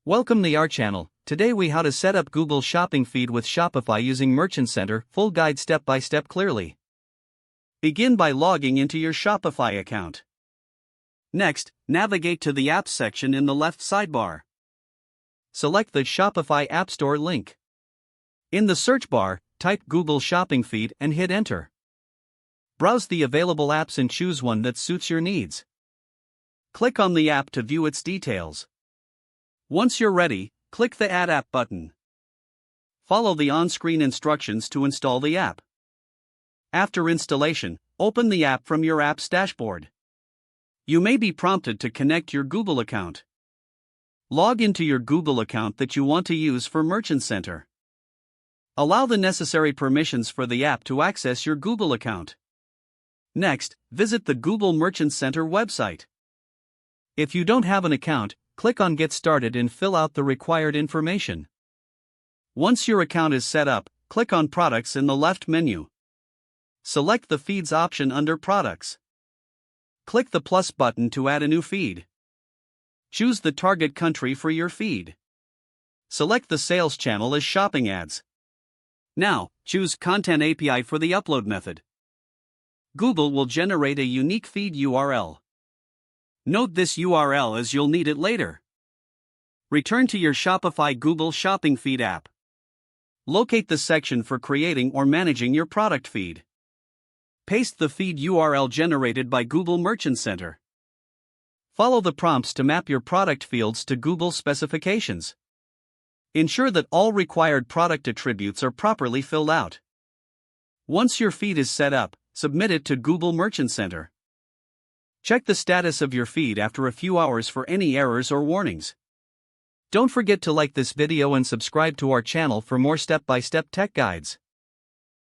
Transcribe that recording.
Welcome to our channel. Today we how to set up Google Shopping feed with Shopify using Merchant Center, full guide step by step clearly. Begin by logging into your Shopify account. Next, navigate to the Apps section in the left sidebar. Select the Shopify App Store link. In the search bar, type Google Shopping feed and hit enter. Browse the available apps and choose one that suits your needs. Click on the app to view its details. Once you're ready, click the Add App button. Follow the on-screen instructions to install the app. After installation, open the app from your app's dashboard. You may be prompted to connect your Google account. Log into your Google account that you want to use for Merchant Center. Allow the necessary permissions for the app to access your Google account. Next, visit the Google Merchant Center website. If you don't have an account, click on Get Started and fill out the required information. Once your account is set up, click on Products in the left menu. Select the Feeds option under Products. Click the plus button to add a new feed. Choose the target country for your feed. Select the sales channel as shopping ads. Now, choose Content API for the upload method. Google will generate a unique feed URL. Note this URL as you'll need it later. Return to your Shopify Google Shopping feed app. Locate the section for creating or managing your product feed. Paste the feed URL generated by Google Merchant Center. Follow the prompts to map your product fields to Google specifications. Ensure that all required product attributes are properly filled out. Once your feed is set up, submit it to Google Merchant Center. Check the status of your feed after a few hours for any errors or warnings. Don't forget to like this video and subscribe to our channel for more step-by-step tech guides.